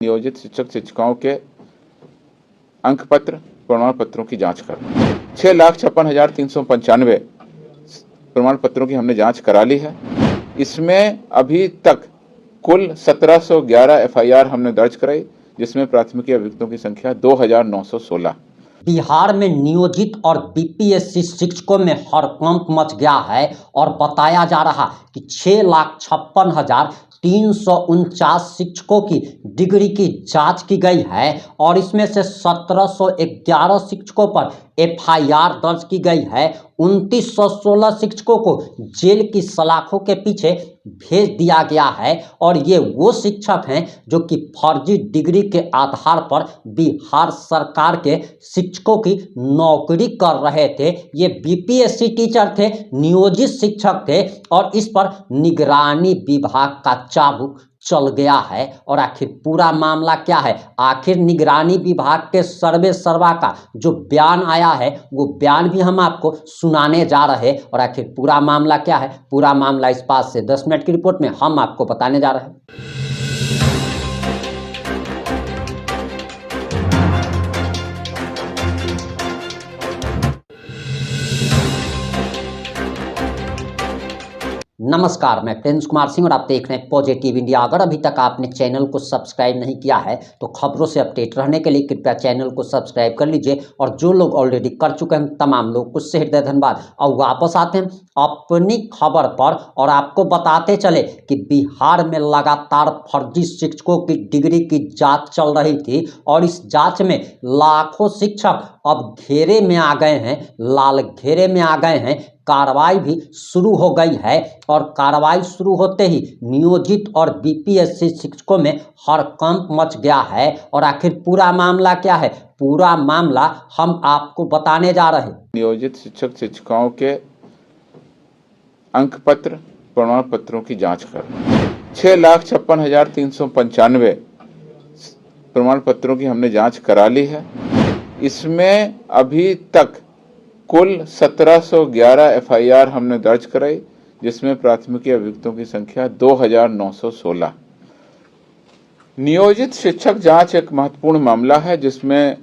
नियोजित शिक्षक शिक्षिकाओं के अंक पत्र प्रमाण पत्रों की जांच करना। 6,56,395 प्रमाण पत्रों की हमने जांच करा ली है। इसमें अभी तक कुल 1711 FIR हमने दर्ज कराई, जिसमें प्राथमिकी अभियुक्तों की संख्या 2,916। बिहार में नियोजित और बीपीएससी शिक्षकों में हड़कंप मच गया है और बताया जा रहा कि 6,56,349 शिक्षकों की डिग्री की जांच की गई है और इसमें से 1,711 शिक्षकों पर FIR दर्ज की गई है। 2,916 शिक्षकों को जेल की सलाखों के पीछे भेज दिया गया है और ये वो शिक्षक हैं जो कि फर्जी डिग्री के आधार पर बिहार सरकार के शिक्षकों की नौकरी कर रहे थे। ये बीपीएससी टीचर थे, नियोजित शिक्षक थे और इस पर निगरानी विभाग का चाबुक चल गया है। और आखिर पूरा मामला क्या है? आखिर निगरानी विभाग के सर्वे सर्वा का जो बयान आया है वो बयान भी हम आपको सुनाने जा रहे हैं। और आखिर पूरा मामला क्या है? पूरा मामला इस 5 से 10 मिनट की रिपोर्ट में हम आपको बताने जा रहे हैं। नमस्कार, मैं प्रिंस कुमार सिंह और आप देख रहे हैं पॉजिटिव इंडिया। अगर अभी तक आपने चैनल को सब्सक्राइब नहीं किया है तो खबरों से अपडेट रहने के लिए कृपया चैनल को सब्सक्राइब कर लीजिए। और जो लोग ऑलरेडी कर चुके हैं तमाम लोग को हृदय धन्यवाद। और वापस आते हैं अपनी खबर पर और आपको बताते चले कि बिहार में लगातार फर्जी शिक्षकों की डिग्री की जाँच चल रही थी और इस जाँच में लाखों शिक्षक अब घेरे में आ गए हैं, लाल घेरे में आ गए हैं। कार्रवाई भी शुरू हो गई है और कार्रवाई शुरू होते ही नियोजित और बीपीएससी शिक्षकों में हड़कंप मच गया है। और आखिर पूरा मामला क्या है? पूरा मामला हम आपको बताने जा रहे हैं। नियोजित शिक्षक शिक्षिकाओं के अंक पत्र प्रमाण पत्रों की जांच करना। 6,56,395 प्रमाण पत्रों की हमने जांच करा ली है। इसमें अभी तक कुल 1711 FIR हमने दर्ज कराई, जिसमें प्राथमिकी अभियुक्तों की संख्या 2,916। नियोजित शिक्षक जांच एक महत्वपूर्ण मामला है, जिसमें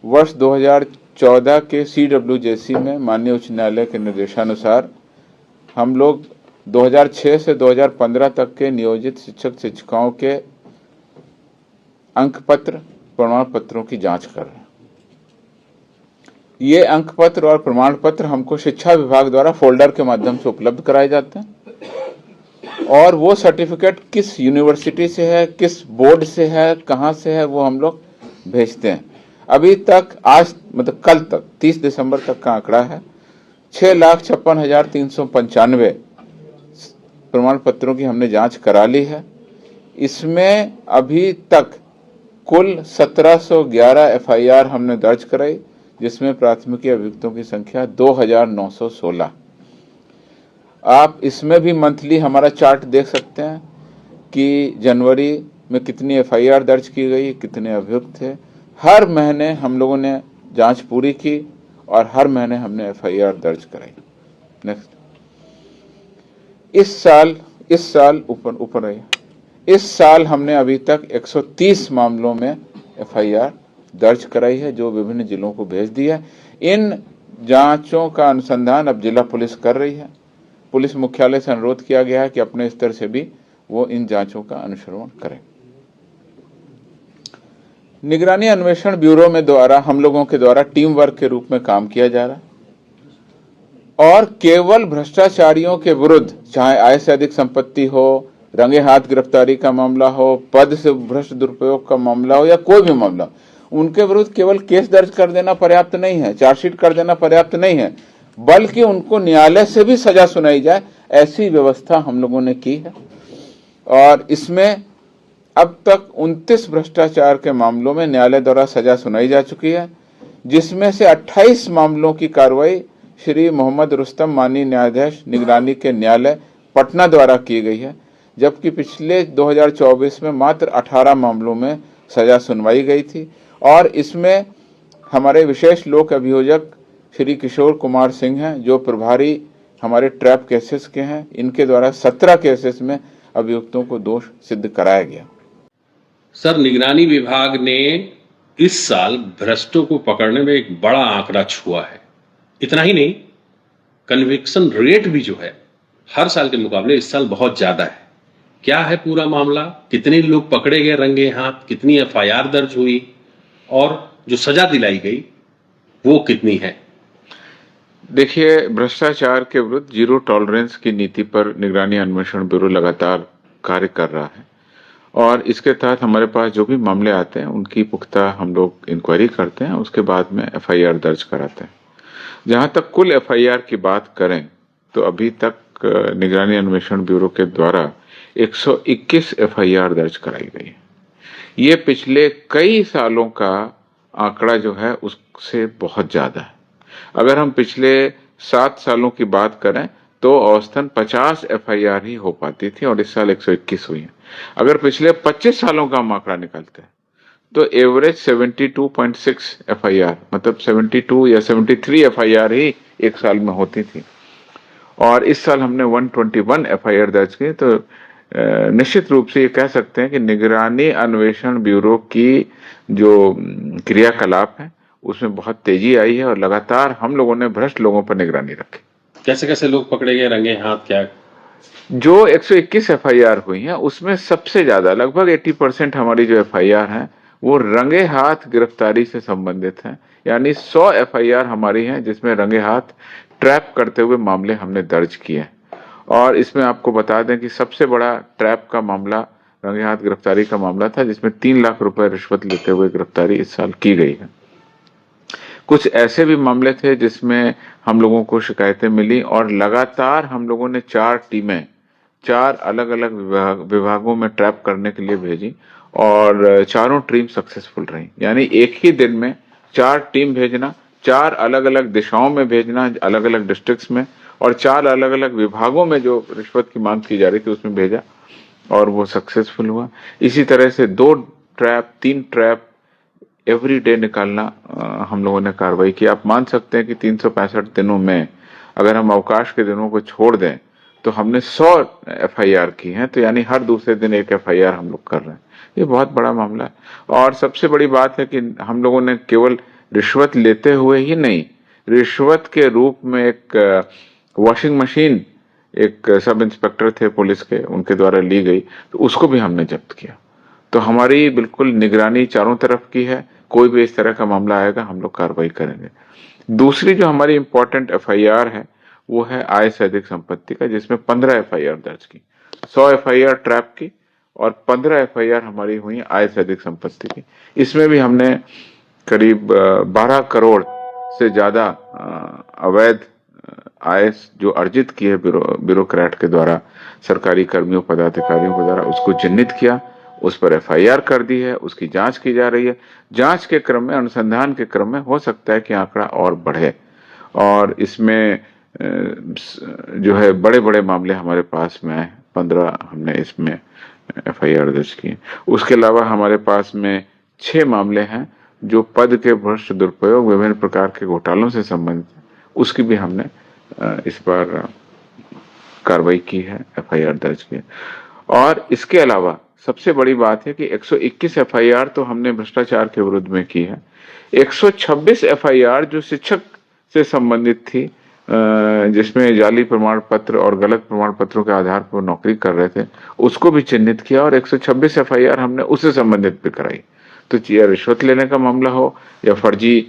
वर्ष 2014 के CWJC में माननीय उच्च न्यायालय के निर्देशानुसार हम लोग 2006 से 2015 तक के नियोजित शिक्षक शिक्षिकाओं के अंक पत्र प्रमाण पत्रों की जांच कर रहे हैं। ये अंक पत्र और प्रमाण पत्र हमको शिक्षा विभाग द्वारा फोल्डर के माध्यम से उपलब्ध कराए जाते हैं और वो सर्टिफिकेट किस यूनिवर्सिटी से है, किस बोर्ड से है, कहाँ से है, वो हम लोग भेजते हैं। अभी तक आज मतलब कल तक 30 दिसंबर तक का आंकड़ा है, 6,56,395 प्रमाण पत्रों की हमने जांच करा ली है। इसमें अभी तक कुल 1711 FIR हमने दर्ज कराई, जिसमें प्राथमिकी अभियुक्तों की संख्या 2,916। आप इसमें भी मंथली हमारा चार्ट देख सकते हैं कि जनवरी में कितनी FIR दर्ज की गई, कितने अभियुक्त थे। हर महीने हम लोगों ने जांच पूरी की और हर महीने हमने FIR दर्ज कराई। नेक्स्ट, इस साल ऊपर रहिए। इस साल हमने अभी तक 130 मामलों में FIR दर्ज कराई है, जो विभिन्न जिलों को भेज दिया है। इन जांचों का अनुसंधान अब जिला पुलिस कर रही है। पुलिस मुख्यालय से अनुरोध किया गया है कि अपने स्तर से भी वो इन जांचों का अनुश्रवण करें। निगरानी अन्वेषण ब्यूरो में द्वारा हम लोगों के द्वारा टीम वर्क के रूप में काम किया जा रहा है और केवल भ्रष्टाचारियों के विरुद्ध, चाहे आय से अधिक संपत्ति हो, रंगे हाथ गिरफ्तारी का मामला हो, पद से भ्रष्ट दुरुपयोग का मामला हो या कोई भी मामला, उनके विरुद्ध केवल केस दर्ज कर देना पर्याप्त नहीं है, चार्जशीट कर देना पर्याप्त नहीं है, बल्कि उनको न्यायालय से भी सजा सुनाई जाए, ऐसी व्यवस्था हम लोगों ने की है। और इसमें अब तक 29 भ्रष्टाचार के मामलों में न्यायालय द्वारा सजा सुनाई जा चुकी है, जिसमें से 28 मामलों की कार्रवाई श्री मोहम्मद रुस्तम माननीय न्यायाधीश निगरानी के न्यायालय पटना द्वारा की गई है, जबकि पिछले 2024 में मात्र 18 मामलों में सजा सुनवाई गई थी। और इसमें हमारे विशेष लोक अभियोजक श्री किशोर कुमार सिंह हैं, जो प्रभारी हमारे ट्रैप केसेस के हैं। इनके द्वारा 17 केसेस में अभियुक्तों को दोष सिद्ध कराया गया। सर, निगरानी विभाग ने इस साल भ्रष्टों को पकड़ने में एक बड़ा आंकड़ा छुआ है। इतना ही नहीं, कन्विक्शन रेट भी जो है हर साल के मुकाबले इस साल बहुत ज्यादा है। क्या है पूरा मामला? कितने लोग पकड़े गए रंगे हाथ? कितनी एफआईआर दर्ज हुई? और जो सजा दिलाई गई वो कितनी है? देखिए, भ्रष्टाचार के विरुद्ध जीरो टॉलरेंस की नीति पर निगरानी अन्वेषण ब्यूरो लगातार कार्य कर रहा है और इसके तहत हमारे पास जो भी मामले आते हैं उनकी पुख्ता हम लोग इंक्वायरी करते हैं, उसके बाद में एफआईआर दर्ज कराते हैं। जहां तक कुल एफआईआर की बात करें तो अभी तक निगरानी अन्वेषण ब्यूरो के द्वारा 121 एफआईआर दर्ज कराई गई है। ये पिछले कई सालों का आंकड़ा जो है उससे बहुत ज्यादा है। अगर हम पिछले 7 सालों की बात करें तो औसतन 50 एफआईआर ही हो पाती थी और इस साल 121 हुई है। अगर पिछले 25 सालों का हम आंकड़ा निकालते हैं तो एवरेज 72.6 एफआईआर, मतलब 72 या 73 एफआईआर ही एक साल में होती थी और इस साल हमने 121 एफआईआर दर्ज की। तो निश्चित रूप से ये कह सकते हैं कि निगरानी अन्वेषण ब्यूरो की जो क्रियाकलाप है उसमें बहुत तेजी आई है और लगातार हम लोगों ने भ्रष्ट लोगों पर निगरानी रखी। कैसे कैसे लोग पकड़े गए रंगे हाथ? क्या जो 121 एफआईआर हुई हैं उसमें सबसे ज्यादा लगभग 80% हमारी जो एफआईआर हैं वो रंगे हाथ गिरफ्तारी से संबंधित हैं। यानी 100 एफआईआर हमारी हैं जिसमें रंगे हाथ ट्रैप करते हुए मामले हमने दर्ज किए हैं। और इसमें आपको बता दें कि सबसे बड़ा ट्रैप का मामला, रंगे हाथ गिरफ्तारी का मामला था जिसमें 3 लाख रुपए रिश्वत लेते हुए गिरफ्तारी इस साल की गई है। कुछ ऐसे भी मामले थे जिसमें हम लोगों को शिकायतें मिली और लगातार हम लोगों ने 4 टीमें 4 अलग अलग विभागों में ट्रैप करने के लिए भेजी और चारों टीम सक्सेसफुल रही। यानी एक ही दिन में 4 टीम भेजना, 4 अलग अलग दिशाओं में भेजना, अलग अलग डिस्ट्रिक्ट्स में, और 4 अलग अलग विभागों में जो रिश्वत की मांग की जा रही थी उसमें भेजा और वो सक्सेसफुल हुआ। इसी तरह से 2 ट्रैप 3 ट्रैप एवरी डे निकालना हम लोगों ने कार्रवाई की। आप मान सकते हैं कि 365 दिनों में अगर हम अवकाश के दिनों को छोड़ दें तो हमने 100 एफआईआर की हैं, तो यानी हर दूसरे दिन एक एफआईआर हम लोग कर रहे हैं। ये बहुत बड़ा मामला है और सबसे बड़ी बात है कि हम लोगों ने केवल रिश्वत लेते हुए ही नहीं, रिश्वत के रूप में एक वॉशिंग मशीन एक सब इंस्पेक्टर थे पुलिस के, उनके द्वारा ली गई, तो उसको भी हमने जब्त किया। तो हमारी बिल्कुल निगरानी चारों तरफ की है, कोई भी इस तरह का मामला आएगा हम लोग कार्रवाई करेंगे। दूसरी जो हमारी इंपॉर्टेंट एफआईआर है वो है आय से अधिक संपत्ति का, जिसमें 15 एफआईआर दर्ज की, 100 एफआईआर ट्रैप की और 15 एफआईआर हमारी हुई आय से अधिक संपत्ति की। इसमें भी हमने करीब 12 करोड़ से ज्यादा अवैध आय जो अर्जित की है ब्यूरोक्रेट के द्वारा, सरकारी कर्मियों पदाधिकारियों के द्वारा, उसको चिन्हित किया, उस पर एफआईआर कर दी है, उसकी जांच की जा रही है। जांच के क्रम में, अनुसंधान के क्रम में हो सकता है कि आंकड़ा और बढ़े और इसमें जो है बड़े बड़े मामले हमारे पास में 15 हमने इसमें एफआईआर दर्ज की। उसके अलावा हमारे पास में 6 मामले हैं जो पद के भ्रष्ट दुरुपयोग, विभिन्न प्रकार के घोटालों से संबंधित, उसकी भी हमने इस पर कार्रवाई की है, एफआईआर दर्ज की है। और इसके अलावा सबसे बड़ी बात है कि 121 एफआईआर तो हमने भ्रष्टाचार के विरुद्ध में की है, 126 एफआईआर जो शिक्षक से संबंधित थी, जिसमें जाली प्रमाण पत्र और गलत प्रमाण पत्रों के आधार पर नौकरी कर रहे थे, उसको भी चिन्हित किया और 126 एफआईआर हमने उससे संबंधित भी कराई। तो या रिश्वत लेने का मामला हो या फर्जी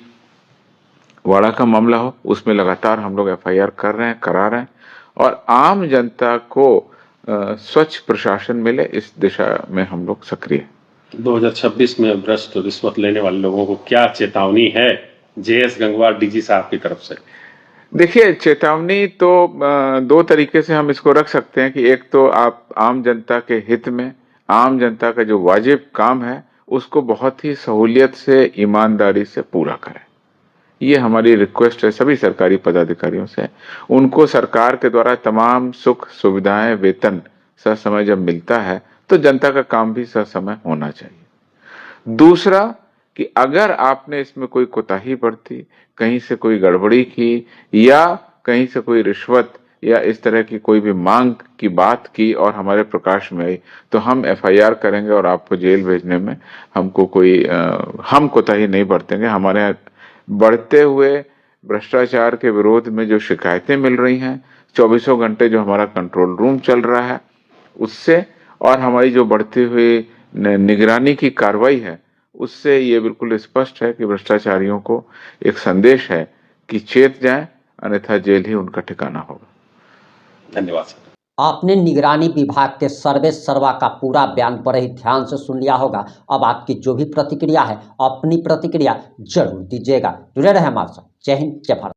वाड़ा का मामला हो, उसमें लगातार हम लोग एफआईआर कर रहे हैं, करा रहे हैं और आम जनता को स्वच्छ प्रशासन मिले इस दिशा में हम लोग सक्रिय हैं। 2026 में भ्रष्ट रिश्वत लेने वाले लोगों को क्या चेतावनी है जेएस गंगवार डीजी साहब की तरफ से? देखिए, चेतावनी तो 2 तरीके से हम इसको रख सकते हैं कि एक तो आप आम जनता के हित में, आम जनता का जो वाजिब काम है उसको बहुत ही सहूलियत से, ईमानदारी से पूरा करें। ये हमारी रिक्वेस्ट है सभी सरकारी पदाधिकारियों से। उनको सरकार के द्वारा तमाम सुख सुविधाएं, वेतन ससमय जब मिलता है तो जनता का काम भी ससमय होना चाहिए। दूसरा कि अगर आपने इसमें कोई कोताही बरती, कहीं से कोई गड़बड़ी की या कहीं से कोई रिश्वत या इस तरह की कोई भी मांग की बात की और हमारे प्रकाश में आई तो हम एफआईआर करेंगे और आपको जेल भेजने में हमको हम कोताही नहीं बरतेंगे। हमारे यहाँ बढ़ते हुए भ्रष्टाचार के विरोध में जो शिकायतें मिल रही हैं, 24 घंटे जो हमारा कंट्रोल रूम चल रहा है उससे, और हमारी जो बढ़ती हुई निगरानी की कार्रवाई है उससे ये बिल्कुल स्पष्ट है कि भ्रष्टाचारियों को एक संदेश है कि चेत जाएं, अन्यथा जेल ही उनका ठिकाना होगा। धन्यवाद सर। आपने निगरानी विभाग के सर्वे सर्वा का पूरा बयान बड़े ही ध्यान से सुन लिया होगा। अब आपकी जो भी प्रतिक्रिया है, अपनी प्रतिक्रिया जरूर दीजिएगा। जुड़े रहे हमारे साथ। जय हिंद, जय भारत।